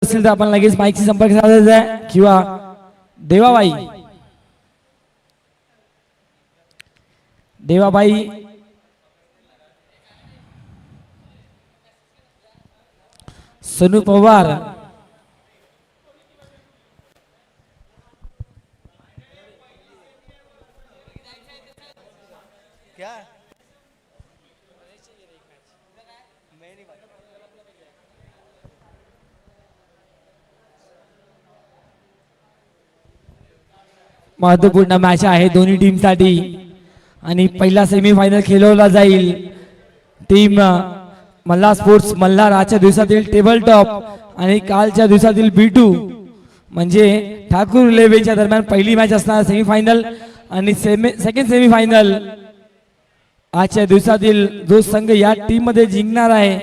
असतील तर आपण लगेच माईकशी संपर्क साधायचा आहे किंवा देवाबाई देवाबाई सनू पवार महत्वपूर्ण मॅच आहे दोन्ही टीमसाठी आणि पहिला सेमीफायनल खेळवला जाईल टीम मल्हार स्पोर्ट्स मल्हार आजच्या दिवसातील टेबल टॉप आणि कालच्या दिवसातील B2 म्हणजे ठाकूर लेवेच्या दरम्यान पहिली मॅच असणार सेमीफायनल आणि सेकंड सेमीफायनल आजच्या दिवसातील जो संघ या टीम मध्ये जिंकणार आहे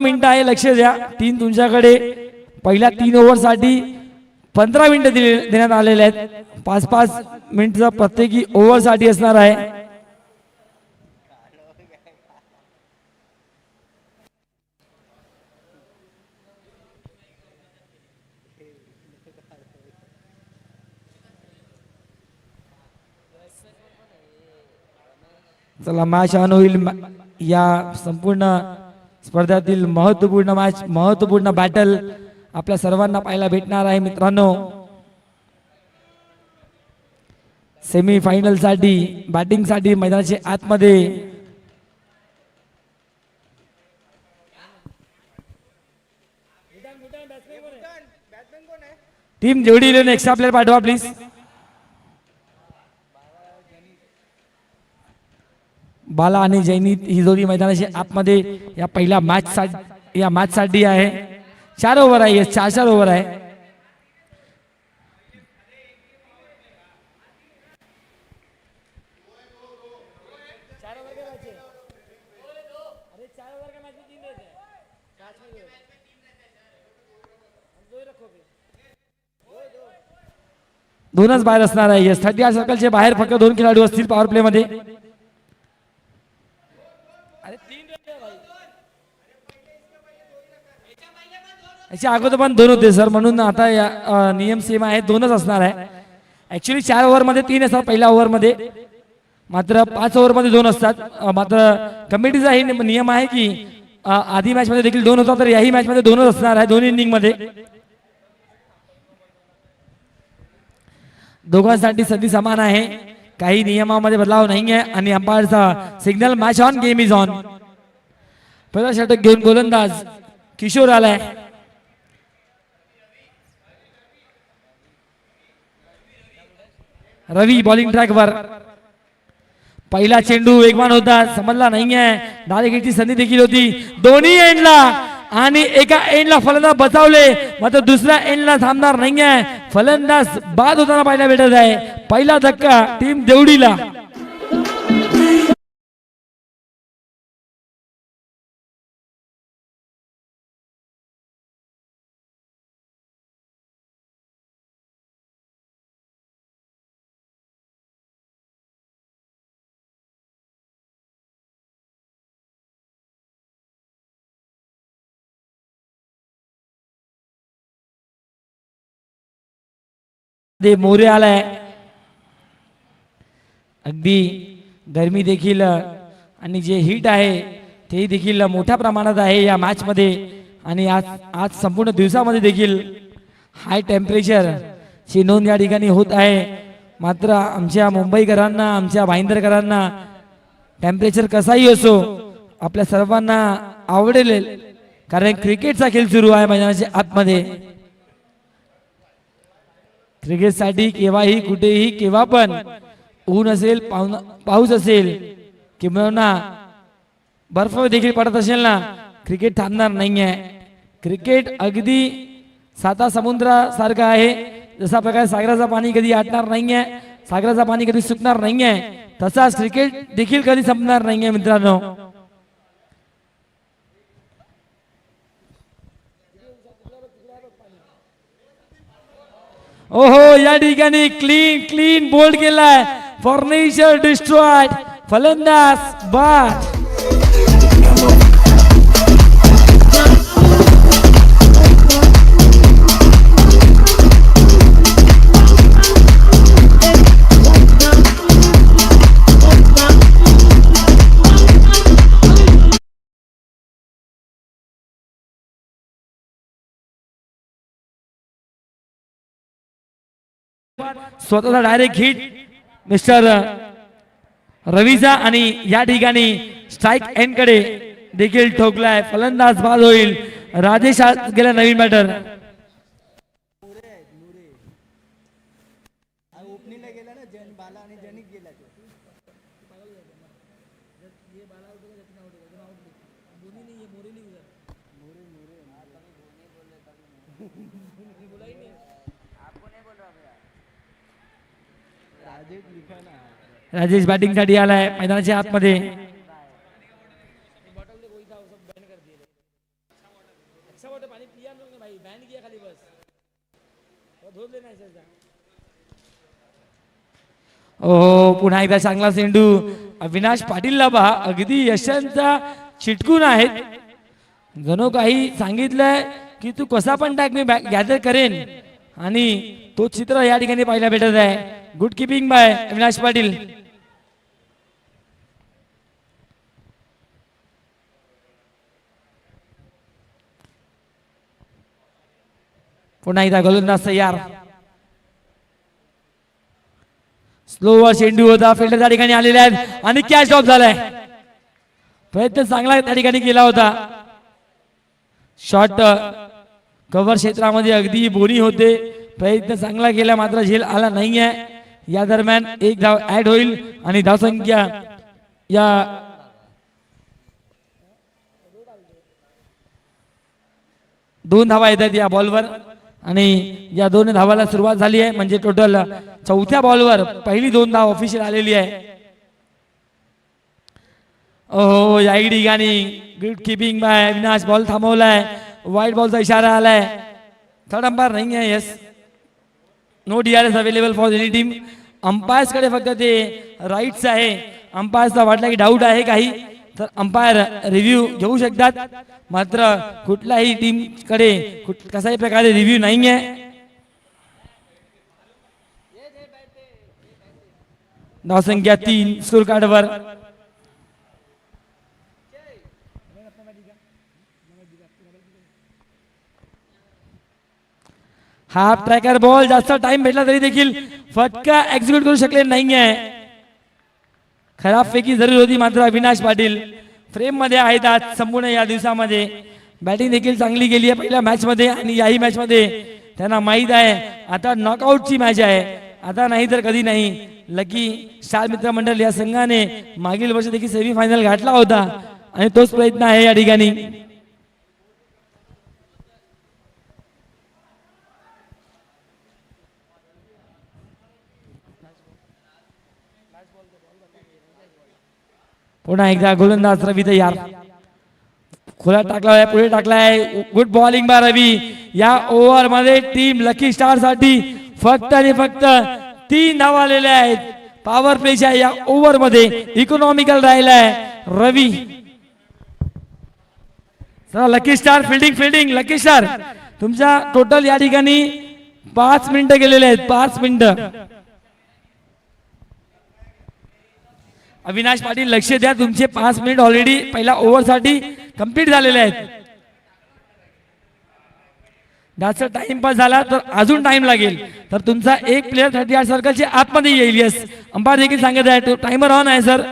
मिनिट आहे लक्ष द्या तीन तुमच्याकडे पहिल्या 3 ओव्हरसाठी 15 मिनिटं देण्यात आलेले आहेत 5-5 मिनिटचा प्रत्येकी ओव्हरसाठी असणार आहे चला मॅच ऑन होईल या संपूर्ण स्पर्धेतील महत्वपूर्ण बॅटल आपल्या सर्वांना पाहायला भेटणार आहे मित्रांनो सेमी फायनल साठी बॅटिंग साठी मैदानाच्या आतमध्ये टीम जेवढी इलेव्हन एक्स्ट्रा प्लेयर पाठवा प्लीज बाला आणि जैनी ही जोडी मैदानाच्या आतमध्ये या पहिल्या मॅच साठी आहे 4 ओव्हर आहे 4 ओव्हर आहे दोनच बाहेर असणार आहे 30 सर्कलचे बाहेर फक्त 2 खेळाडू असतील पॉवर प्ले मध्ये याच्या अगोदर पण 2 होते सर म्हणून आता नियम सेम आहे 2च असणार आहे ऍक्च्युली 4 ओव्हर मध्ये 3 असतात पहिल्या ओव्हर मध्ये मात्र 5 ओव्हर मध्ये 2 असतात मात्र कमिटीचा हे नियम आहे की आधी मॅच मध्ये देखील 2 होता तर याही मॅच मध्ये 2च असणार आहे दोन्ही इनिंग मध्ये दोघांसाठी संधी समान आहे काही नियमामध्ये बदलाव नाही आहे आणि अंपायरचा signal match on game is on पहिला षटक घेऊन गोलंदाज किशोर आलाय रवी बॉलिंग ट्रॅक वर पहिला चेंडू वेगवान होता समजला नाहीये डायरेक्टची संधी देखील होती दोन्ही एंडला आणि एका एंडला फलंदाज बचावले मात्र दुसऱ्या एंडला थांबणार नाहीये फलंदाज बाद होताना पाहायला भेटत आहे पहिला धक्का टीम देवडीला ते मोरे आलाय. अगदी गरमी देखील आणि जे हीट आहे ते देखील मोठ्या प्रमाणात आहे या मॅच मध्ये. आणि आज आज संपूर्ण दिवसामध्ये देखील हाय टेम्परेचर ची नोंद या ठिकाणी होत आहे. मात्र आमच्या मुंबईकरांना, आमच्या भाईंदरकरांना टेम्परेचर कसाही असो आपल्या सर्वांना आवडेल, कारण क्रिकेटचा खेळ सुरू आहे मैदानाच्या आतमध्ये. क्रिकेटसाठी केव्हाही कुठेही केव्हा पण ऊन असेल, पाऊस असेल किंवा बर्फ देखील पडत असेल ना, क्रिकेट थांबणार नाहीये. क्रिकेट अगदी साता समुद्रासारखं आहे. जसा प्रकारे सागराचा पाणी कधी आटणार नाहीये, सागराचा पाणी कधी सुकणार नाहीये, तसाच क्रिकेट देखील कधी संपणार नाहीये मित्रांनो. ओहो, या ठिकाणी क्लीन बोल्ड केलाय. Furniture destroyed. फलंदाज बाद. स्वतःचा डायरेक्ट हिट मिस्टर रवीचा आणि या ठिकाणी स्ट्राइक एंड कडे देखील ठोकलाय. फलंदाज बाद होईल. राजेश गेला नवीन बॅटर. राजेश बॅटिंग साठी आलाय मैदानाच्या आतमध्ये. ओ पुन्हा एकदा चांगला चेंडू. अविनाश पाटीलला पहा, अगदी यशांचा चिटकून आहेत. जणू काही सांगितलंय की तू कसा पण टाक, मी गॅदर करेन. आणि तो चित्र या ठिकाणी पाहायला भेटत आहे. Good keeping by Avinash Patil. पुन्हा एकदा गोलंदाज तयार. स्लोवर चेंडू होता, फिल्डर त्या ठिकाणी आलेले आहेत आणि कॅच ड्रॉप झालाय. प्रयत्न चांगला त्या ठिकाणी केला होता. शॉट कव्हर क्षेत्रामध्ये अगदी बोनी होते. प्रयत्न चांगला केला मात्र झेल आला नाहीये. या दरम्यान एक धाव ऍड होईल आणि धावसंख्या या दोन धावा येतात या बॉलवर. आणि या दोन धावाला सुरुवात झाली आहे, म्हणजे टोटल चौथ्या बॉलवर पहिली दोन धाव ऑफिशियल आलेली आहे. ओहो, या ठिकाणी good keeping by Avinash. Ball थांबवलाय. वाईट बॉलचा इशारा आलाय. थर्ड अंपायर नाही आहे. Yes, no DRS available for any team. Umpires कडे फक्त ते राईट्स आहे. अंपायर्सला वाटलं की डाऊट आहे काही, तर अंपायर रिव्ह्यू घेऊ शकतात. मात्र कुठल्याही टीम कडे कशाही प्रकारे रिव्ह्यू नाही आहे. धावसंख्या 3 स्कोर कार्डवर. Half tracker ball. जास्त टाइम भेटला तरी देखील फटका एक्झिक्यूट करू शकले नाहीये. खराब फेकी जरूर होती, मात्र अविनाश पाटील फ्रेम मध्ये आहेत आज संपूर्ण या दिवसामध्ये. बॅटिंग देखील चांगली गेली आहे पहिल्या मॅच मध्ये आणि याही मॅच मध्ये त्यांना माहित आहे आता नॉकआउटची मॅच आहे. आता नाही तर कधी नाही. लकी स्टार मित्र मंडळ या संघाने मागील वर्षी देखील सेमीफायनल गाठला होता आणि तोच प्रयत्न आहे या ठिकाणी. पुन्हा एकदा गोलंदाज रवी तयार. खुला टाकलाय, पुढे टाकलाय. गुड बॉलिंग बाय रवी. या ओव्हर मध्ये टीम लकी स्टार साठी फक्त आणि फक्त 3 धावा आलेल्या आहेत. पॉवर प्लेच्या या ओव्हर मध्ये इकॉनॉमिकल राहिलाय रवी. चला lucky star fielding. Lucky star तुमचा टोटल या ठिकाणी 5 मिनिटं गेलेले आहेत, 5 मिनिटं. अविनाश पाटील लक्ष द्या, तुमचे 5 मिनिट ऑलरेडी पहिल्या ओव्हर साठी कंप्लीट झालेले आहेत. जास्त टाइमपास झाला तर अजून टाइम लागेल, तर तुमचा एक प्लेअर 38 सर्कलच्या आतमध्ये येईल. येस, अंपायर देखील सांगत आहे. टाइमर ऑन आहे सर,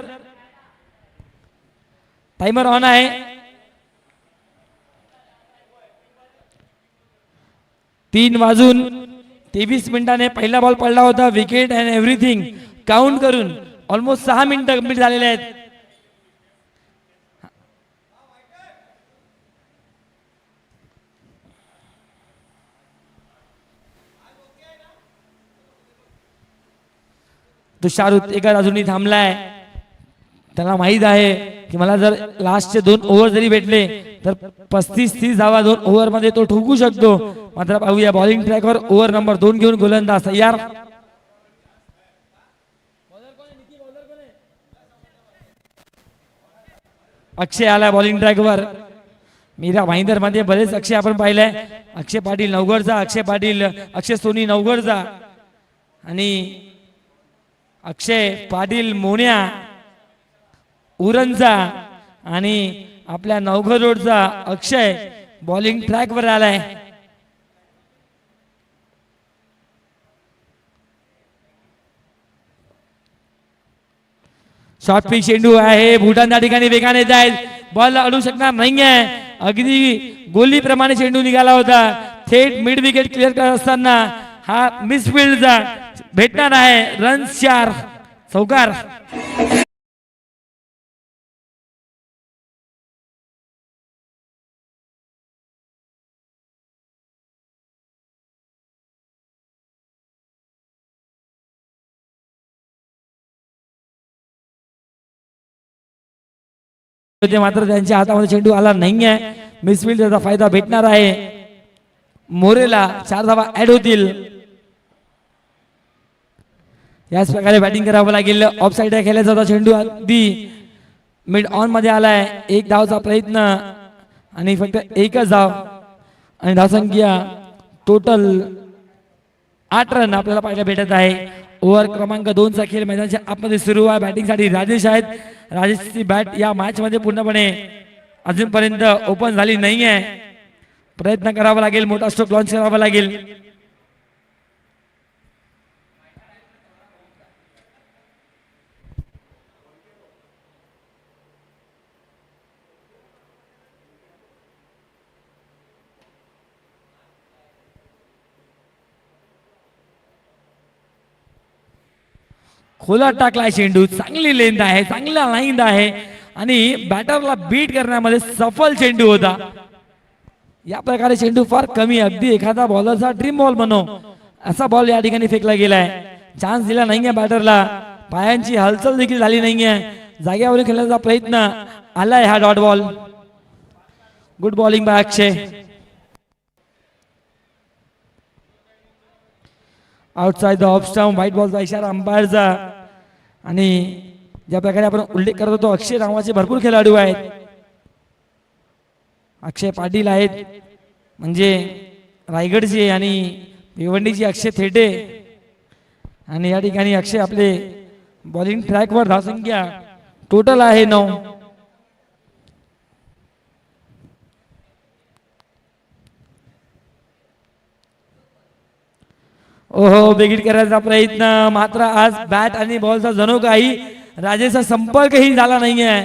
टाइमर ऑन आहे. 3:23 पहिला बॉल पडला होता. विकेट अँड एव्हरीथिंग काउंट करून ऑलमोस्ट 6 मिनिटं कंप्लीट झालेले आहेत. तुषार उत्तेकर अजूनही थांबलाय. त्याला माहित आहे की मला जर लास्टचे 2 ओव्हर जरी भेटले तर 35-30 धावा 2 ओव्हर मध्ये तो ठोकू शकतो. मात्र पाहूया बॉलिंग ट्रॅकवर ओव्हर नंबर 2 घेऊन गोलंदाज तयार. अक्षय आला बॉलिंग ट्रॅकवर. मीरा भाईंदर मध्ये बरेच अक्षय आपण पाहिलंय. अक्षय पाटील नवगडचा, अक्षय सोनी नवगडचा आणि अक्षय पाटील मोन्या उरणचा आणि आपल्या नवघर रोडचा अक्षय बॉलिंग ट्रॅक वर आलाय. शॉर्ट पिच चेंडू आहे. भूटान त्या ठिकाणी वेगाने येत आहेत. बॉल अडू शकणार नाहीये. अगदी गोलीप्रमाणे चेंडू निघाला होता. थेट मिड विकेट क्लिअर करत असताना हा मिसफिल्डचा भेटणार आहे. रन्स 4 चौकार. मात्र त्यांच्या हातामध्ये चेंडू आला नाहीये. मिसफिल्डचा फायदा भेटणार आहे मोरेला. 4 धावा ऍड होतील. याच प्रकारे बॅटिंग करावं लागेल. ऑफ साइड खेळायचा होता चेंडू, अगदी मिड ऑन मध्ये आलाय. 1 धावचा प्रयत्न आणि फक्त 1च धाव आणि धावसंख्या टोटल 8 रन आपल्याला पाहायला भेटत आहे. ओव्हर क्रमांक 2 चा खेळ मैदानाच्या आतमध्ये सुरू आहे. बॅटिंग साठी राजेश आहेत. राजेशची बॅट या मॅच मध्ये पूर्णपणे अजूनपर्यंत ओपन झाली नाहीये. प्रयत्न करावा लागेल, मोठा स्ट्रोक लॉन्च करावा लागेल. खोला टाकलाय चेंडू. चांगली लेंथ आहे, चांगला लाईन आहे आणि बॅटरला बीट करण्यामध्ये सफल चेंडू होता. या प्रकारे चेंडू फार कमी, अगदी एखादा बॉलरचा ड्रीम बॉल म्हणू असा बॉल या ठिकाणी फेकला गेलाय. चान्स दिला नाहीये बॅटरला. पायांची हालचाल देखील झाली नाहीये. जागेवर खेळण्याचा प्रयत्न आलाय हा dot ball. Good bowling bye Akshay. Outside the off stump. White बॉलचा इशारा अंपायरचा. आणि ज्या प्रकारे आपण उल्लेख करत होतो अक्षय नावाचे भरपूर खेळाडू आहेत. अक्षय पाटील आहेत म्हणजे रायगडचे आणि भिवंडीचे अक्षय थेटे. आणि या ठिकाणी अक्षय आपले बॉलिंग ट्रॅकवर धावसंख्या टोटल आहे 9. ओहो, बेगीट करायचा प्रयत्न. मात्र आज बॅट आणि बॉलचा जणू काही राजेचा संपर्कही झाला नाहीये.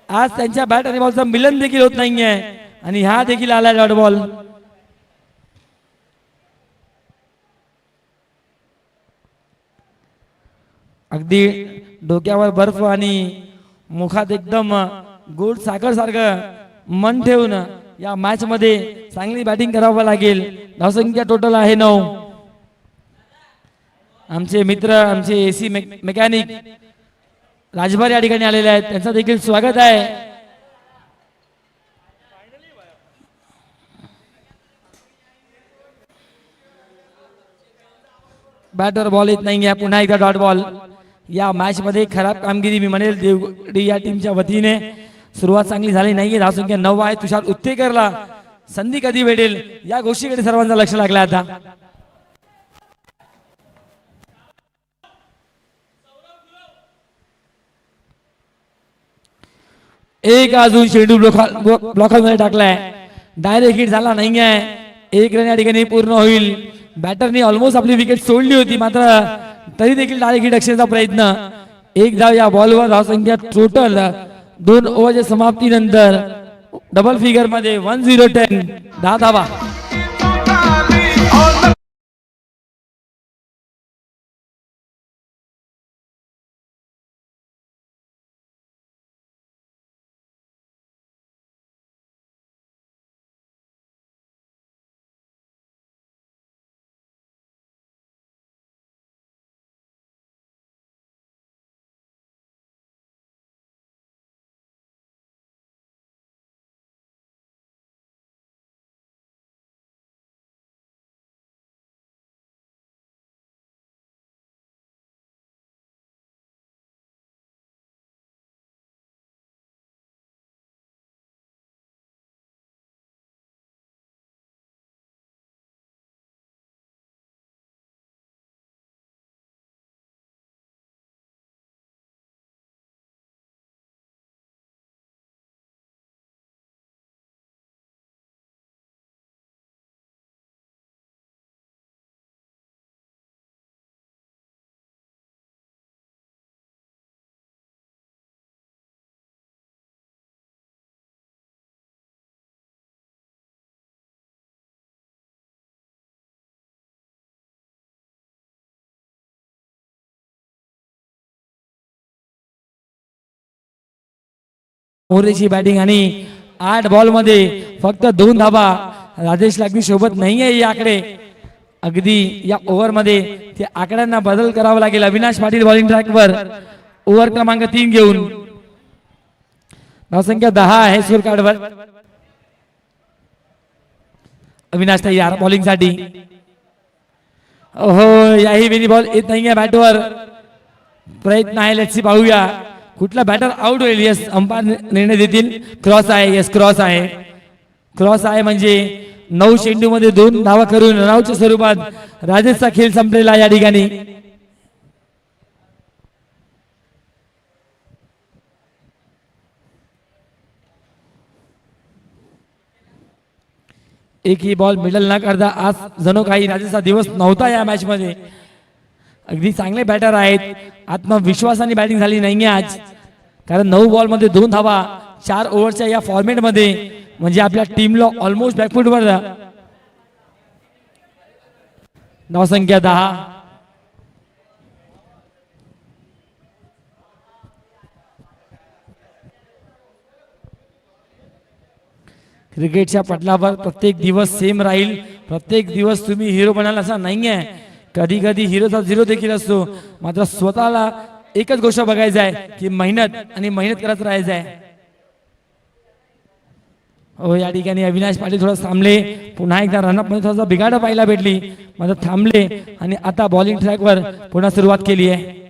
आज त्यांच्या बॅट आणि बॉलचा मिलन देखील होत नाहीये आणि हा देखील आला डॉट बॉल. अगदी डोक्यावर बर्फ आणि मुखात एकदम गोड साखर सारखं मन ठेवून या मॅच मध्ये चांगली बॅटिंग करावं लागेल. धावसंख्या टोटल आहे 9. आमचे मित्र, आमचे एसी मेकॅनिक राजभर या ठिकाणी आलेले आहेत, त्यांचं देखील स्वागत आहे. बॅटर बॉल येत नाही. पुन्हा एकदा डॉट बॉल. या मॅच मध्ये खराब कामगिरी मी म्हणेल देवगडी या टीमच्या वतीने. सुरुवात चांगली झाली नाहीये. धावसंख्या 9 आहे. तुषार उत्तेकरला संधी कधी भेटेल या गोष्टीकडे सर्वांचं लक्ष लागलं आता. एक अजून चेंडू ब्लॉकमध्ये टाकलाय, डायरेक्ट हिट झाला नाही आहे. एक रन या ठिकाणी पूर्ण होईल. बॅटरने ऑलमोस्ट आपली विकेट सोडली होती, मात्र तरी देखील डायरेक्ट हिट अक्षरचा प्रयत्न. एक धाव या बॉलवर. धावसंख्या टोटल 2 ओव्हरच्या समाप्तीनंतर डबल फिगर मध्ये 10-10 10 धावा. मोरेची बॅटिंग आणि 8 बॉल मध्ये फक्त 2 धाबा. राजेश लागवी सोबत नाहीये याकडे. अगदी या ओव्हर मध्ये त्या आकड्यांना बदल करावा लागेल. अविनाश पाटील बॉलिंग ट्रॅकवर ओव्हर क्रमांक 3 घेऊन. धावसंख्या 10 आहे स्कोर कार्डवर. अविनाश तयार बॉलिंग साठी. हो, याही विनी बॉल येत नाहीये बॅटवर. प्रयत्न आहे, लेट्स सी पाहूया कुठला बॅटर आउट होईल. यस, अंपायर निर्णय देतील. क्रॉस आहे. यस, क्रॉस आहे. क्रॉस आहे म्हणजे 9 चेंडू मध्ये 2 धावा करून रनआउटच्या स्वरूपात राजेशचा खेळ संपलेला या ठिकाणी. एकही बॉल मिडल न करता आज जणू काही राजेशचा दिवस नव्हता या मॅच मध्ये. अगदी चांगले बॅटर आहेत. आत्मविश्वासाने बॅटिंग झाली नाहीये आज, कारण 9 बॉल मध्ये 2 धावा 4 ओव्हरच्या या फॉर्मेट मध्ये म्हणजे आपल्या टीमला ऑलमोस्ट बॅकफुटवर. धावसंख्या 10. क्रिकेटच्या पटलावर प्रत्येक दिवस सेम राहील. प्रत्येक दिवस तुम्ही हिरो बनाल असा नाहीये. कधी कधी हिरोचा 0 देखील असतो. मात्र स्वतःला एकच गोष्ट बघायचं आहे की मेहनत आणि मेहनत करत राहायचं आहे. हो, या ठिकाणी अविनाश पाटील थोडा थांबले. पुन्हा एकदा रनअप मध्ये थोडासा बिघाड पाहायला भेटली, मात्र थांबले आणि आता बॉलिंग ट्रॅकवर पुन्हा सुरुवात केली आहे.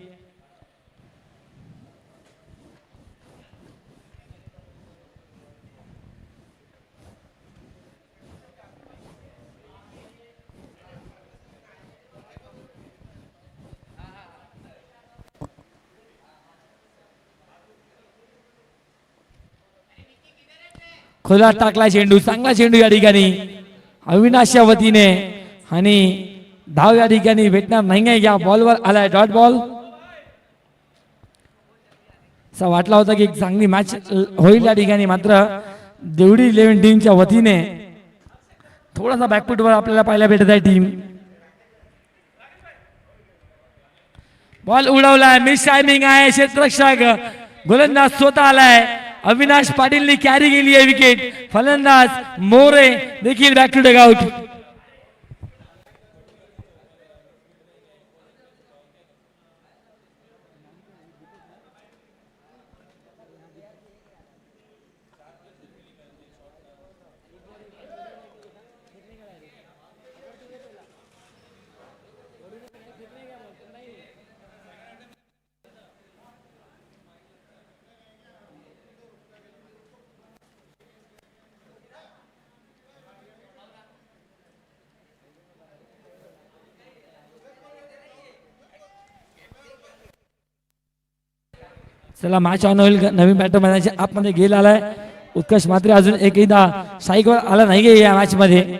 खुला टाकला चेंडू. चांगला चेंडू या ठिकाणी अविनाशच्या वतीने आणि धाव या ठिकाणी भेटणार नाही. या बॉलवर आलाय डॉट बॉल. असा वाटला होता की एक चांगली मॅच होईल या ठिकाणी, मात्र देवडी 11 टीमच्या वतीने थोडासा बॅकफुटवर आपल्याला पाहायला भेटत आहे टीम. बॉल उडवलाय. मिस टायमिंग आहे. क्षेत्ररक्षक गोलंदाज स्वतः आलाय. अविनाश पाटीलने कॅरी केली आहे विकेट. फलंदाज मोरे देखील बॅक टू डगआउट. चला मॅच ऑन होईल. नवीन बॅटर मैदानाच्या आतमध्ये गेला आलाय उत्कर्ष मात्र अजून एकदा स्ट्राईकवर आला नाही या मॅच मध्ये.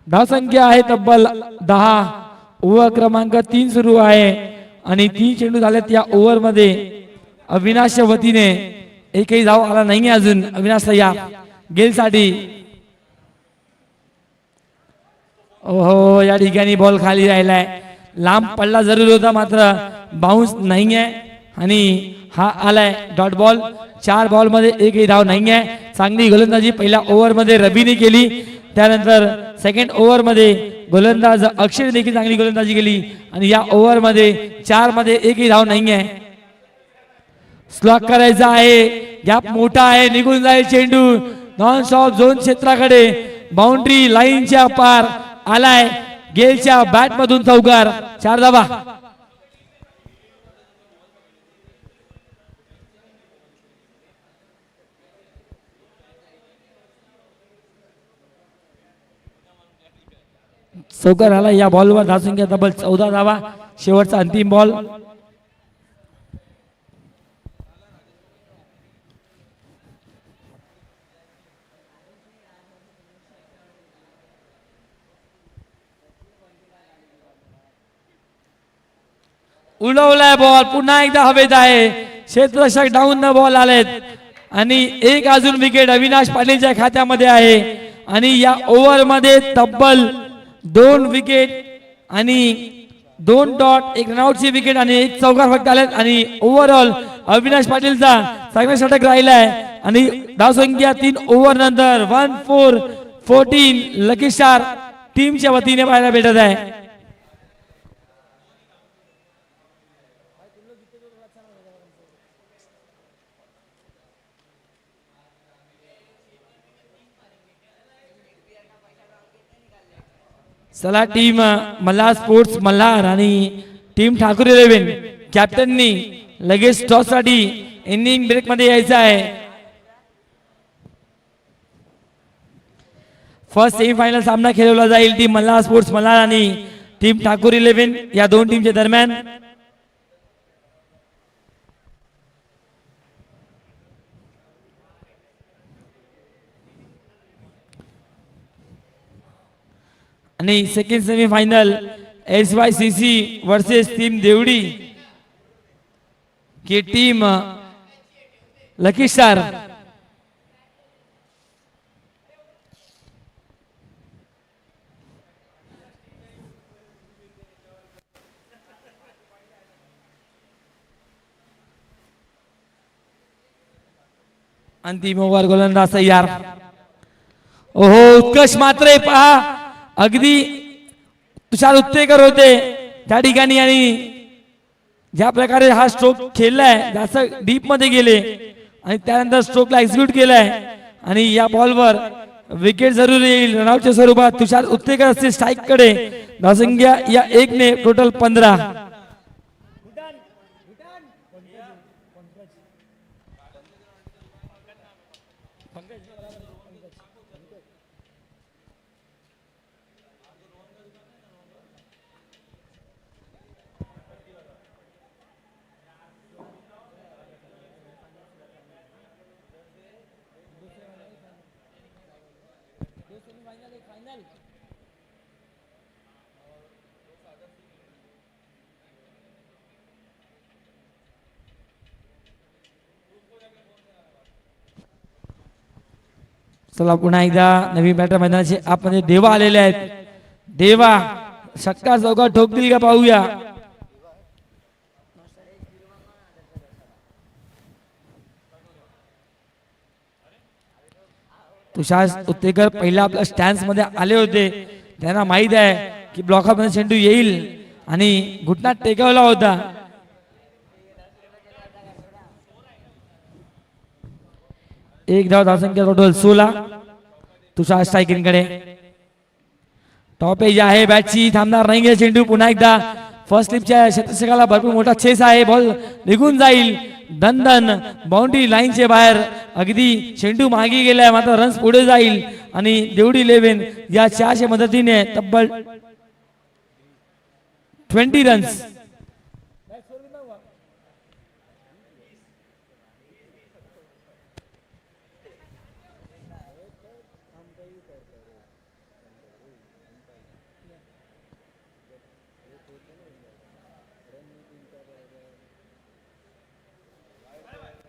धाव संख्या आहे तब्बल 10. ओव्हर क्रमांक 3 सुरू आहे आणि 3 चेंडू झालेत या ओव्हर मध्ये. अविनाशच्या वतीने एकही धाव आला नाही अजून. अविनाश या गेल साठी. ओहो या ठिकाणी बॉल खाली राहिलाय. लांब पडला जरूर होता मात्र बाउन्स नाही आहे आणि हा आलाय डॉट बॉल. 4 बॉल मध्ये एकही धाव नाही आहे. चांगली गोलंदाजी पहिल्या ओव्हर मध्ये रबीने केली. त्यानंतर सेकंड ओव्हर मध्ये गोलंदाज अक्षय देखील चांगली गोलंदाजी केली आणि या ओव्हर मध्ये 4 मध्ये एकही धाव नाही आहे. स्लॉक करायचा आहे. गॅप मोठा आहे. निघून जाईल चेंडू नॉन स्टॉप झोन क्षेत्राकडे. बाउंड्री लाईनच्या पार आलाय. गेलच्या बॅट मधून चौकार. 4 धावा. चौकार आला या बॉलवर. धावसंख्या तब्बल 14 धावा. शेवटचा अंतिम बॉल. उडवलाय बॉल. पुन्हा एकदा हवेत आहे. क्षेत्ररक्षक डाऊन न बॉल आलेत आणि एक अजून विकेट अविनाश पाटीलच्या खात्यामध्ये आहे आणि या ओव्हर मध्ये तब्बल 2 विकेट आणि 2 डॉट 1 रनआउटची विकेट आणि 1 चौकार फक्त आलेत आणि ओव्हरऑल अविनाश पाटीलचा चांगला षटक राहिलाय आणि धावसंख्या 3 ओव्हर नंतर 1-4-14 लकी स्टार टीमच्या वतीने पाहायला भेटत आहे. चला टीम मल्हार स्पोर्ट्स मल्हार आणि टीम ठाकूर 11 कॅप्टननी लगेच टॉस साठी इनिंग ब्रेक मध्ये यायचं आहे. फर्स्ट सेमीफायनल सामना खेळवला जाईल टीम मल्हार स्पोर्ट्स मल्हार आणि टीम ठाकूर 11 या दोन टीमच्या दरम्यान. आणि second semifinal SYCC versus team Devdi की टीम लकी स्टार. अंतिम ओव्हर गोलंदाज तयार. ओहो उत्कर्ष मात्र पहा अगदी तुषार उत्तेकर होते त्या ठिकाणी आणि ज्या प्रकारे हा स्ट्रोक खेळलाय जास्त डीप मध्ये गेले आणि त्यानंतर स्ट्रोकला एक्झिक्यूट केलाय आणि या बॉलवर विकेट जरूर येईल रनआउटच्या स्वरूपात. तुषार उत्तेकर असते स्ट्राईक कडे. धावसंख्या या 1 ने टोटल 15. चला पुन्हा एकदा नवीन बॅटर मैदानाचे आपण देवा आलेले आहेत. देवा षटकार चौकार ठोकतील का पाहूया. तुषार उत्तेकर पहिला आपल्या स्टँड मध्ये आले होते. त्यांना माहित आहे की ब्लॉकर मध्ये चेंडू येईल आणि घुटना टेकवला होता. एक धावसंख्या टोटल 16. तुषार स्ट्रायकिंग कडे. टॉप एज आहे बॅटची. थांबणार नाही चेंडू. पुन्हा एकदा फर्स्ट स्लिपच्या क्षेत्ररक्षकाला भरपूर मोठा चेस आहे. बॉल निघून जाईल. दन बाउंड्री लाईनचे बाहेर. अगदी चेंडू मागे गेलाय मात्र रन्स पुढे जाईल आणि देवडी 11 या 4च्या मदतीने तब्बल 20 रन्स.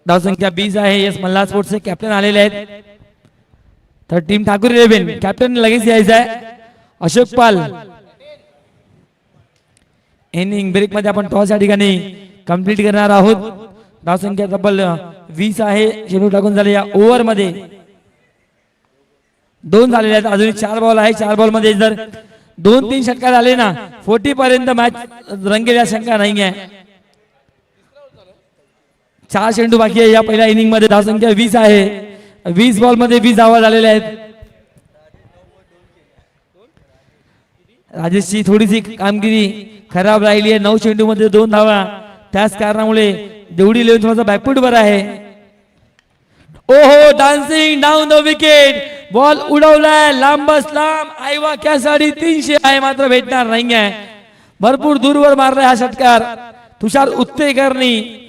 धावसंख्या 20 आहे. यस मल्हार स्पोर्ट्सचे कॅप्टन आलेले आहेत. तर टीम ठाकूर 11 कॅप्टन लगेच यायचा आहे. अशोक पाल. इनिंग ब्रेक मध्ये आपण टॉस या ठिकाणी कंप्लीट करणार आहोत. धावसंख्या तब्बल 20 आहे. चेंडू टाकून झाले या ओव्हर मध्ये 2 झालेले आहेत. अजून 4 बॉल आहे. 4 बॉल मध्ये जर 2-3 षटकार झाले ना 40 पर्यंत मॅच रंगेल या शंका नाही आहे. 4 चेंडू बाकी आहे या पहिल्या इनिंग मध्ये. धावसंख्या 20 आहे. 20 बॉल मध्ये 20 धावा झालेल्या आहेत. राजेशची थोडीशी कामगिरी खराब राहिली आहे. 9 चेंडू मध्ये 2 धावा. त्याच कारणामुळे जेवढी लेवल थोडासा बॅकफूट वर आहे. ओहो dancing down the wicket. Ball उडवलाय लांबच लांब. आयवा कॅसाठी 300 आहे मात्र भेटणार नाही आहे. भरपूर दूरवर मारलाय हा षटकार तुषार उत्तेकरनी.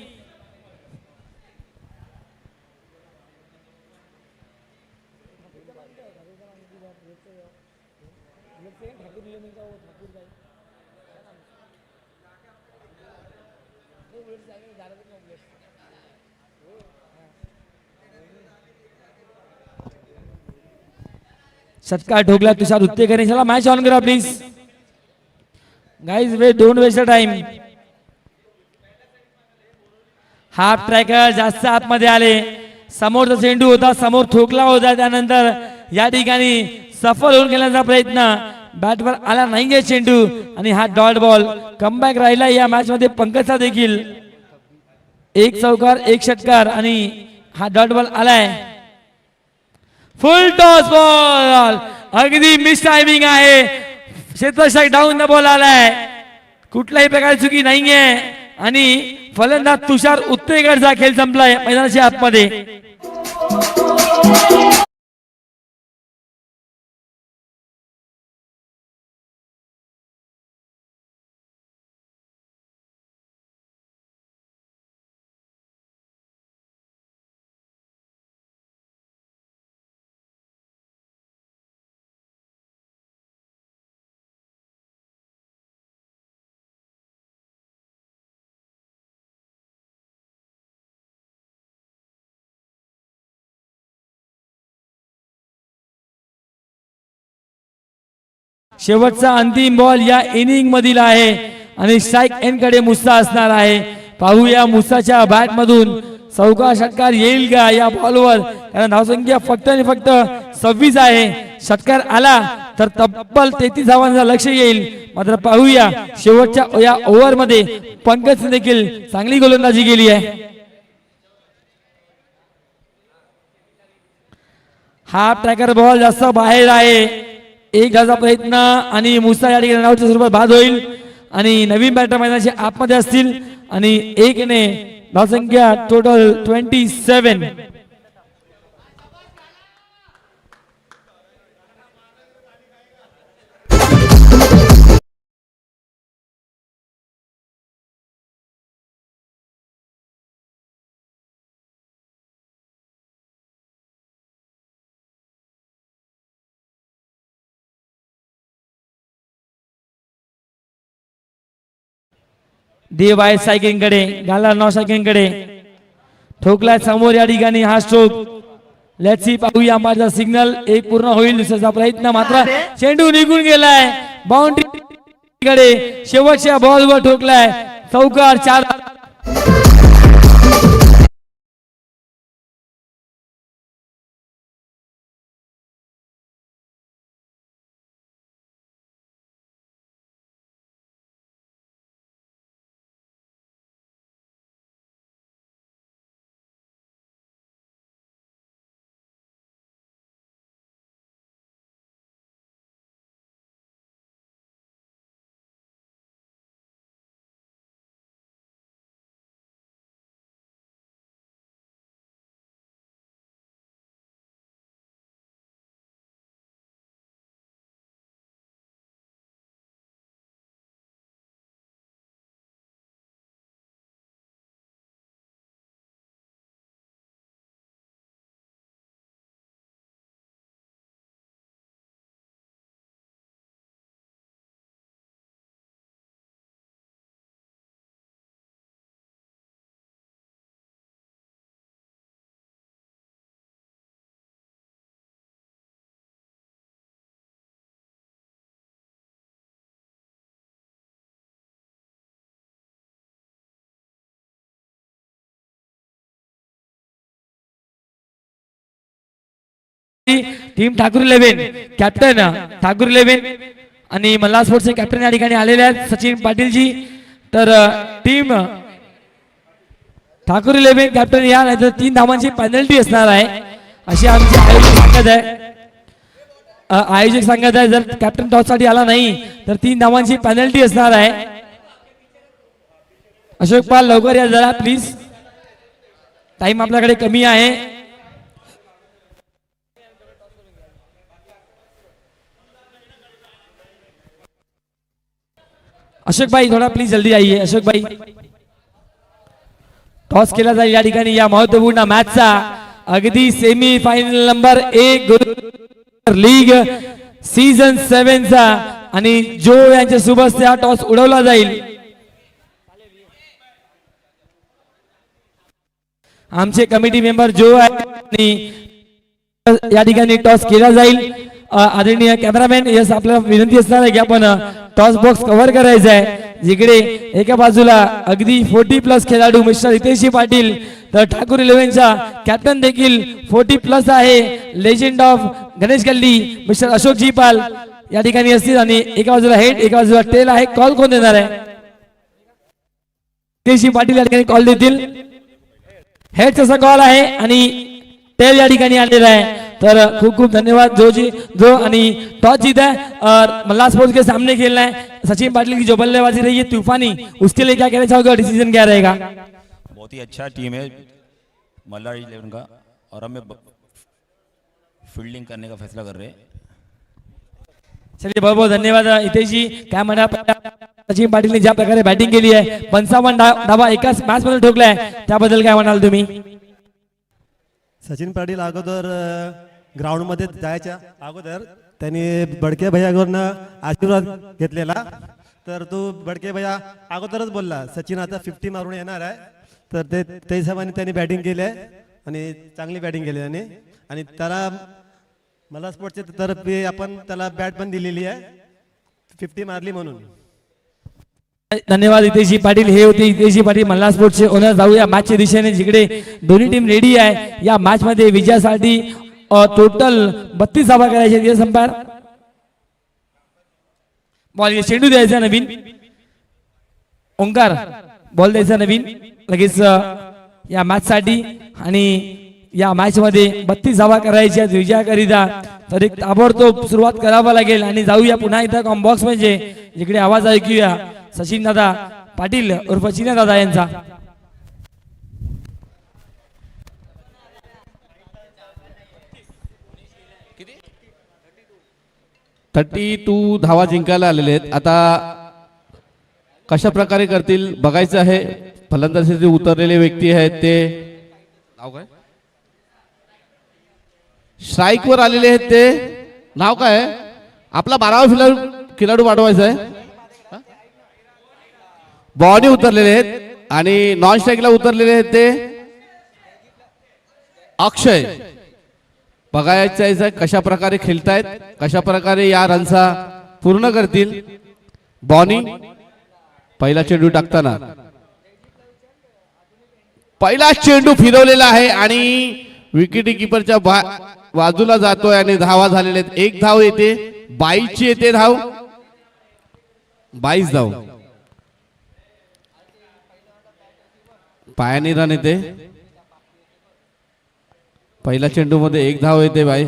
षटकार ठोकला तुषार उत्तेकरनी. चला मॅच ऑन करा please guys. Don't waste time. Half tracker जास्त आतमध्ये आले. समोरचा चेंडू होता समोर ठोकला होता. त्यानंतर या ठिकाणी सफल होऊन खेळण्याचा प्रयत्न बॅटवर आला नाहीये चेंडू आणि हा डॉट बॉल. कमबॅक राहिला या मॅच मध्ये पंकजचा देखील. 1 चौकार 1 षटकार आणि हा डॉट बॉल आलाय. फुल टॉस बॉल. अगदी मिस टायमिंग आहे. क्षेत्ररक्षक डाऊन द बॉल आलाय. कुठल्याही प्रकारची चुकी नाहीये आणि फलंदाज तुषार उत्तेकरचा खेळ संपलाय मैदानाच्या आतमध्ये. शेवटचा अंतिम बॉल या इनिंग मधील आहे आणि स्ट्राइक एंड कडे मुसा असणार आहे. पाहूया मुसाच्या बॅट मधून चौका षटकार येईल का या बॉलवर. कारण धावसंख्या फक्त आणि फक्त 26 आहे. षटकार आला तर तब्बल 33 धावांचा लक्ष येईल. मात्र पाहूया शेवटच्या या ओव्हर मध्ये पंकज देखील चांगली गोलंदाजी केली आहे. हाफ ट्रॅकर बॉल जास्त बाहेर आहे. 1 धावाचा प्रयत्न आणि मुसा या ठिकाणी रनआउटच्या स्वरूपात बाद होईल आणि नवीन बॅटर मैदानाच्या आतमध्ये असतील आणि 1 ने धावसंख्या टोटल 27. देव आहे सायकिंग कडे. गाला नाव सायकिंग कडे ठोकलाय समोर या ठिकाणी हा स्ट्रोक. लेट्स सी पाहूया माझा सिग्नल 1 पूर्ण होईल. दुसऱ्याचा प्रयत्न मात्र चेंडू निघून गेलाय बाउंड्री कडे. शेवटच्या बॉलवर ठोकलाय चौकार 4. टीम ठाकूर 11 कॅप्टन ठाकूर 11 आणि मल्हार स्पोर्ट्सचे कॅप्टन या ठिकाणी आलेले आहेत सचिन पाटीलजी. तर टीम ठाकूर 11 कॅप्टन या नाही तर 3 धावांची पेनल्टी असणार आहे अशी आमची आयोजक सांगत आहे. आयोजक सांगत आहे जर कॅप्टन टॉस साठी आला नाही तर 3 धावांची पेनल्टी असणार आहे. अशोक पाल लवकर या जरा प्लीज, टाइम आपल्याकडे कमी आहे. अशोक भाई थोड़ा प्लीज जल्दी आइए. अशोक भाई टॉस केला जाईल या ठिकाणी या महत्वपूर्ण मॅचचा अगदी semi final number 1 league season 7 चा आणि जो यांच्या सोबत हा टॉस उडवला जाईल. आमचे कमिटी मेंबर जो आहे या ठिकाणी टॉस केला जाईल. आदरणीय कॅमेरामॅन यस आपल्याला विनंती असणार आहे की आपण टॉस बॉक्स कव्हर करायचा आहे. जिकडे एका बाजूला अगदी 40+ खेळाडू मिस्टर हितेशजी पाटील तर ठाकूर 11चा कॅप्टन देखील 40+ आहे लेजंड ऑफ गणेश गल्ली मिस्टर अशोकजी पाल या ठिकाणी असतील आणि एका बाजूला हेड एका बाजूला टेल आहे. कॉल कोण देणार आहे? हितेशजी पाटील या ठिकाणी कॉल देतील. हेडचा कॉल आहे आणि टेल या ठिकाणी आलेला आहे. तर खूप खूप धन्यवाद जो आणि टॉस जीता है और मल्हार स्पोर्ट्स के सामने खेलना है. सचिन पाटिल की जो बल्लेबाजी रही है तूफानी, उसके लिए क्या कहना चाहोगे? डिसीजन क्या रहेगा? बहुत ही अच्छा टीम है मल्हार 11 का और हमें फील्डिंग करने का फैसला कर रहे हैं. चलिए बहुत बहुत धन्यवाद हितेश जी. काय म्हणा सचिन पाटीलने ज्या प्रकारे बॅटिंग केली आहे 55 धावा एकाच मॅच मध्ये ठोकलाय त्याबद्दल काय म्हणाल तुम्ही? सचिन पाटील अगोदर ग्राउंड मध्ये जायच्या अगोदर त्यांनी बडके भैयाकडून आशीर्वाद घेतलेला. तर तो बडके भैया अगोदरच बोलला सचिन आता 50 मारून येणार आहे. तर ते हिशोबाने त्यांनी बॅटिंग केली आहे आणि चांगली बॅटिंग केली आणि त्याला मला स्पोर्ट्सच्या तर्फे आपण त्याला बॅट पण दिलेली आहे 50 मारली म्हणून. धन्यवाद हितेशजी पाटील. हे होते हितेशजी पाटील मल्हार स्पोर्ट्सचे ओनर. जाऊया मॅचच्या दिशेने जिकडे दोन्ही टीम रेडी आहे. या मॅच मध्ये विजयासाठी टोटल 32 धावा करायच्या. संपायर बॉल चेंडू द्यायचा नवीन, ओंकार बॉल द्यायचा नवीन लगेच या मॅच साठी आणि या मॅच मध्ये 32 धावा करायच्या विजयाकरिता. तर एक ताबडतोब सुरुवात करावा लागेल आणि जाऊया पुन्हा एकदा कॉम्बॉक्स म्हणजे जिकडे आवाज ऐकूया सचिन दादा पाटील उर्फ चिन्या दादा यांचा. थर्टी 32 धावा जिंकायला आलेले आहेत. आता कशा प्रकारे करतील बघायचं आहे. फलंदाजीचे उतरलेले व्यक्ती आहेत ते नाव काय स्ट्राईक वर आलेले आहेत ते नाव काय आपला 12वा खिलाडू पाठवायचा आहे. बॉडी उतरलेले आहेत आणि नॉन स्ट्राईकला उतरलेले आहेत ते अक्षय. बघायचं आहे कशा प्रकारे खेळतायत, कशा प्रकारे या रनचा पूर्ण करतील. बॉनी पहिला चेंडू टाकताना पहिला चेंडू फिरवलेला आहे आणि विकेट कीपरच्या बाजूला जातोय आणि धावा झालेल्या आहेत. एक धाव येते 22 ची येते धाव 22 धाव पायाने रन येते. पहिल्या चेंडू मध्ये एक धाव येते बाई.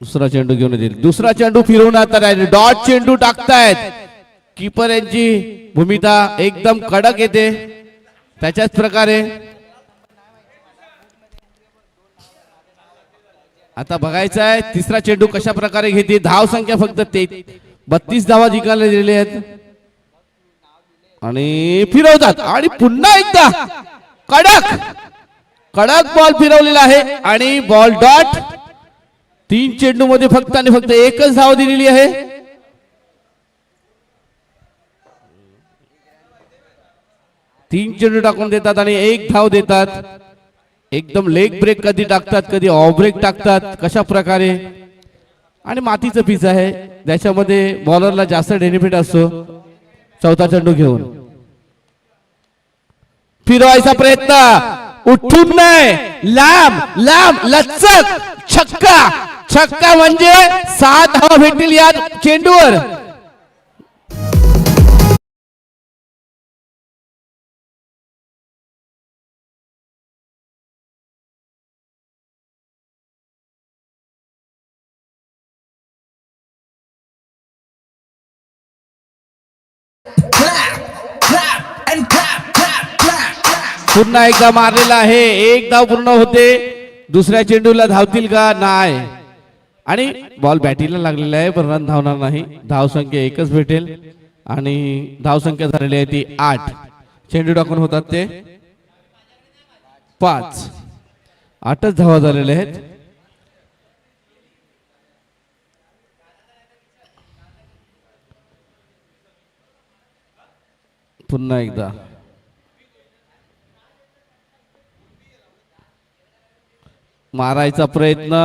दुसरा चेंडू घेऊन येतील. दुसरा चेंडू फिरवून आता डॉट चेंडू टाकतायत. कीपर यांची भूमिका एकदम कडक येते. त्याच्याच प्रकारे आता बघायचं आहे तिसरा चेंडू कशा प्रकारे घेते. धाव संख्या फक्त 32 धावा जिंकायला दिलेल्या आहेत आणि फिरवतात आणि पुन्हा एकदा कडक कडक बॉल फिरवलेला आहे आणि बॉल डॉट. 3 चेंडू मध्ये फक्त आणि फक्त एकच धाव दिलेली आहे. तीन चेंडू टाकून देतात आणि एक धाव देतात. एकदम लेग ब्रेक कधी टाकतात कधी ऑफ ब्रेक टाकतात कशा प्रकारे. आणि मातीचं पिच आहे त्याच्यामध्ये बॉलरला जास्त बेनिफिट असतो. चौथा चेंडू घेऊन फिरवायचा प्रयत्न उठून नाही, लांब लांब लचक छक्का. छक्का म्हणजे 6 धावा भेटतील या चेंडूवर. पुन्हा एकदा मारलेला आहे. एक धाव पूर्ण होते. दुसऱ्या चेंडूला धावतील का? नाही. आणि बॉल बॅटीला लागलेला आहे पण रन धावणार नाही. धाव संख्या एकच भेटेल आणि धाव संख्या झालेली आहे ती 8. चेंडू टाकून होतात ते 5. 8च धावा झालेल्या आहेत. पुन्हा एकदा मारायचा प्रयत्न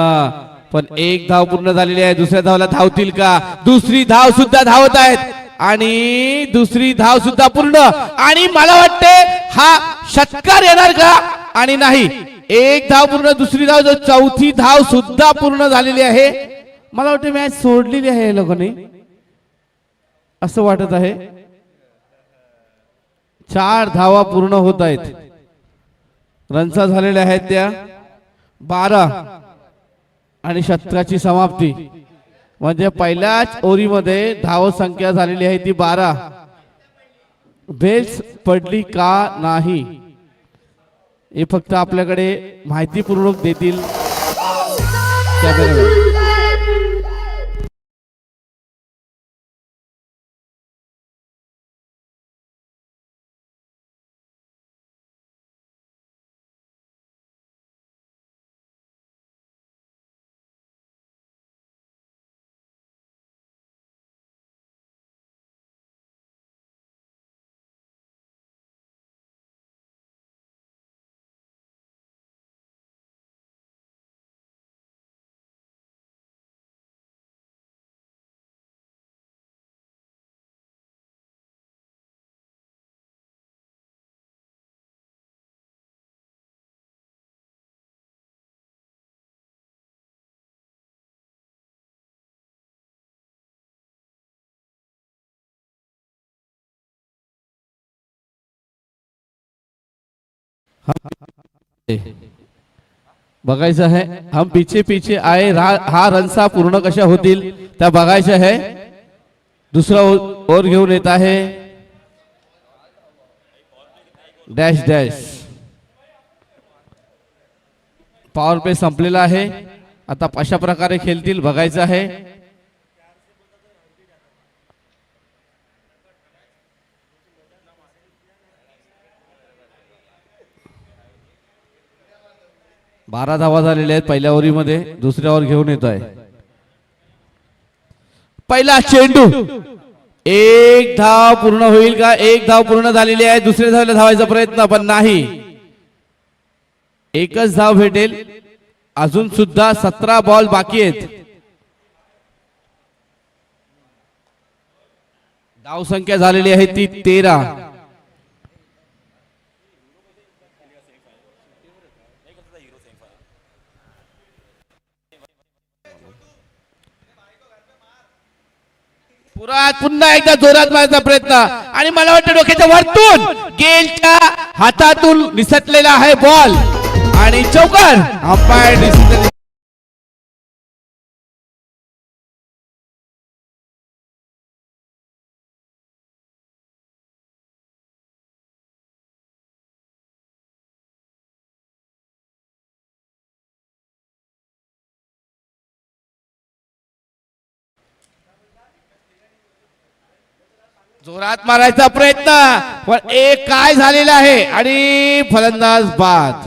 पण एक धाव पूर्ण झालेली आहे. दुसऱ्या धावला धावतील का? दुसरी धाव सुद्धा धावत आहेत आणि दुसरी धाव सुद्धा पूर्ण. आणि मला वाटते हा षटकार येणार का? आणि नाही. एक धाव पूर्ण, दुसरी धाव, चौथी धाव सुद्धा पूर्ण झालेली आहे. मला वाटते मॅच सोडलेली आहे या लोकांनी असं वाटत आहे. 4 धावा पूर्ण होत आहेत. रनचा झालेल्या आहेत त्या 12 आणि षटकाची समाप्ती म्हणजे पहिल्याच ओव्हरमध्ये धाव संख्या झालेली आहे ती 12. बेल्स पडली का नाही हे फक्त आपल्याकडे माहितीपूर्वक देतील कॅमेरामॅन. बघायचं आहे. हम पीछे पीछे आए. हा रनसा पूर्ण कशा होतील त्या बघायचं आहे. दुसरा ओव्हर घेऊन येत आहे डॅश डॅश. पॉवर प्ले संपलेला आहे. आता अशा प्रकारे खेळतील बघायचं आहे. बारा धावा झालेल्या आहेत पहिल्या ओव्हरीमध्ये. दुसऱ्या ओव्हर घेऊन येत आहे. पहिला चेंडू. एक धाव पूर्ण होईल का? एक धाव पूर्ण झालेली आहे. दुसऱ्या धावला धावायचा प्रयत्न पण नाही. एकच धाव भेटेल. अजून सुद्धा 17 बॉल बाकी आहेत. धाव संख्या झालेली आहे ती 13. पुन्हा एकदा जोरात मारण्याचा प्रयत्न आणि मला वाटतं डोक्याच्या वरतून गेलच्या हातातून निसटलेला आहे बॉल आणि चौकार. Umpire decision. जोरात मारायचा प्रयत्न पण एक काय झालेला आहे आणि फलंदाज बाद.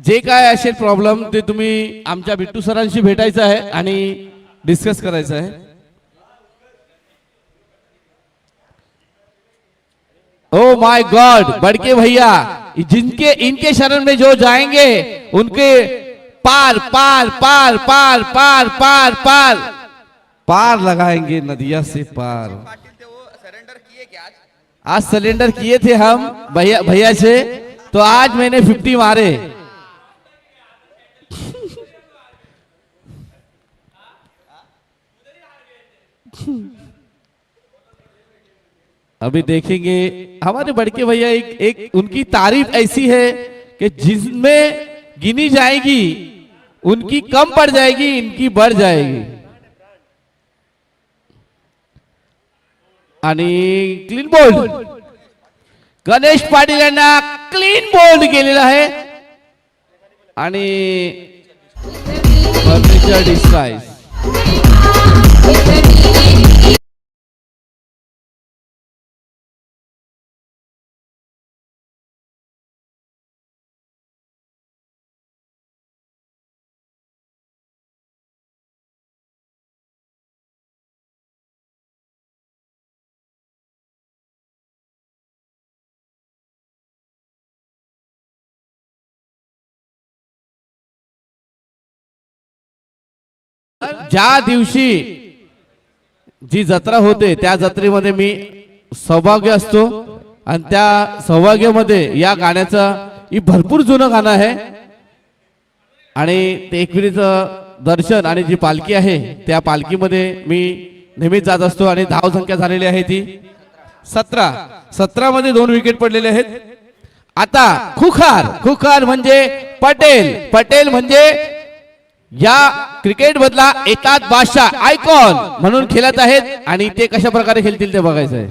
जे काय असेल प्रॉब्लेम ते तुम्ही आमच्या बिट्टू सरांशी भेटायचं आहे आणि डिस्कस करायचं आहे. ओ माय गॉड, बड़के भैया जिनके इनके शरण में जो जाएंगे उनके पार पार पार पार पार पार पार पार लगाएंगे नदिया से पार। आज सिलेंडर किए थे हम भैया भैया से, तो आज मैंने 50 मारे। अभी देखेंगे हमारे बड़के भैया एक उनकी तारीफ ऐसी है कि जिसमें गिनी जाएगी उनकी कम पड़ जाएगी, इनकी बढ़ जाएगी। आणि क्लीन बोल्ड गणेश पाटील यांना क्लीन बोल्ड केलेला आहे आणि फर्निचर डिस्ट्राइज। ज्या दिवशी जी जत्रा होते त्या जत्रेमध्ये मी सौभाग्य असतो आणि त्या सौभाग्यामध्ये या गाण्याचं ही भरपूर जुनं गाणं आहे आणि ते एकविरीचं दर्शन आणि जी पालखी आहे त्या पालखीमध्ये मी नेहमीच जात असतो आणि धाव संख्या झालेली आहे ती 17 मध्ये 2 विकेट पडलेले आहेत। आता खुखार म्हणजे पटेल म्हणजे या क्रिकेट मधला एकात बादशाह आयकॉन म्हणून खेळत आहेत आणि ते कशा प्रकारे खेळतील ते बघायचं आहे।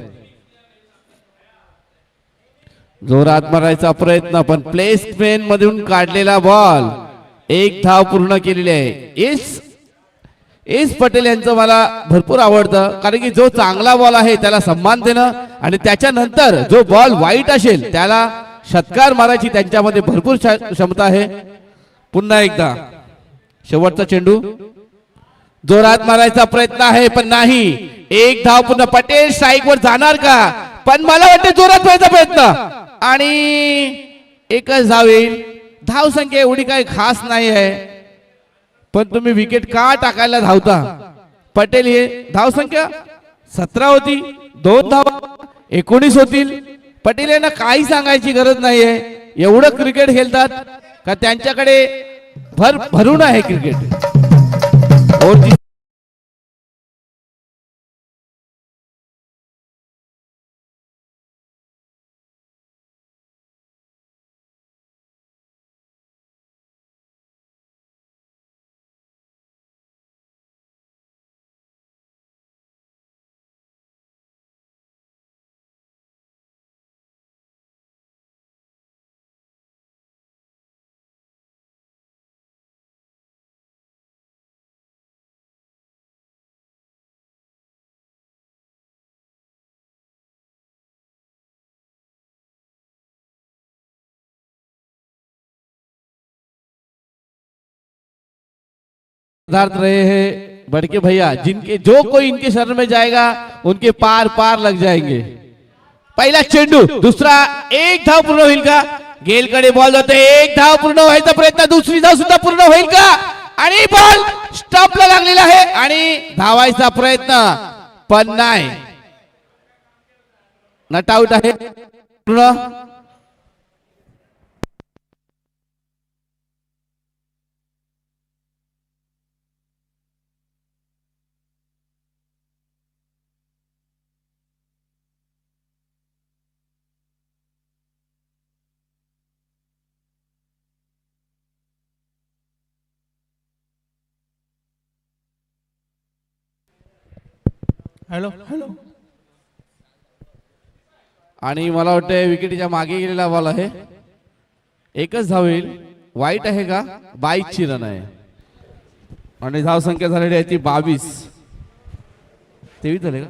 जोरात मारायचा प्रयत्न पण प्लेसमेंट मधून काढलेला बॉल, एक धाव पूर्ण केलेली आहे। एस पटेल यांचं मला भरपूर आवडतं कारण की जो चांगला बॉल आहे त्याला सन्मान देणं आणि त्याच्यानंतर जो बॉल वाईट असेल त्याला षटकार मारायची त्यांच्यामध्ये भरपूर क्षमता आहे। पुन्हा एकदा शेवटचा चेंडू, जोरात मारायचा प्रयत्न आहे पण नाही, एक धाव पुन्हा। पटेल स्ट्राईक वर जाणार का, पण मला वाटतं जोरात मारायचा प्रयत्न आणि एकच धाव येईल। धाव संख्या एवढी काही खास नाही आहे पण तुम्ही विकेट का टाकायला धावता। पटेल हे धाव संख्या 17 होती, 2 धावा 19 होतील। पटेल यांना काही सांगायची गरज नाहीये, एवढं क्रिकेट खेळतात का त्यांच्याकडे भरून आहे क्रिकेट। और रहे हैं बड़के भैया, जिनके जो कोई इनके शरण में जाएगा उनके पार पार लग जाएंगे। पहिला चेंडू, दूसरा, एक धाव पूर्ण होईल का, गेलकडे बॉल जाते, एक धाव पूर्ण व्हायचा प्रयत्न, दुसरी धाव सुद्धा पूर्ण होईल का आणि बॉल स्टंपला लागलेला आहे आणि धावायचा प्रयत्न पण नाही, नट आउट आहे पूर्ण। हॅलो आणि मला वाटतं विकेटच्या मागे गेलेला बॉल आहे, एकच धाव येईल। वाईट आहे का, 22 ची रन आहे आणि धाव संख्या झालेली आहे ती 22, 23 झाले का,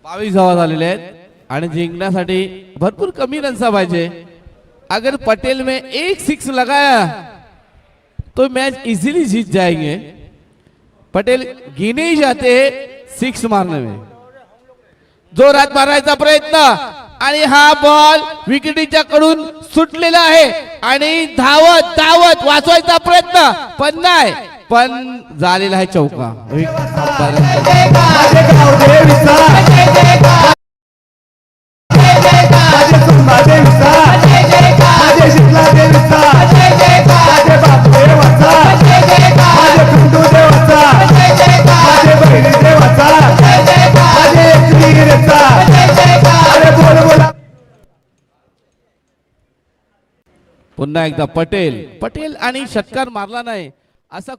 22 धावा झालेल्या आहेत आणि जिंकण्यासाठी भरपूर कमी रनचा पाहिजे। अगर पटेल में एक 6 लगाया तो मैच इजीली जीत जाएंगे। पटेल गिने ही जाते हैं 6 मारने में। जोरात मारायचा प्रयत्न आणि हा बॉल विकेटीच्या कडून सुटलेला आहे आणि धावत धावत वाचवायचा प्रयत्न पण नाही, पण झालेला आहे चौका. पुन्हा एकदा पटेल आणि षटकार मारला नाही असा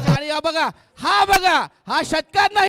आणि हा बघा हा षटकार नाही.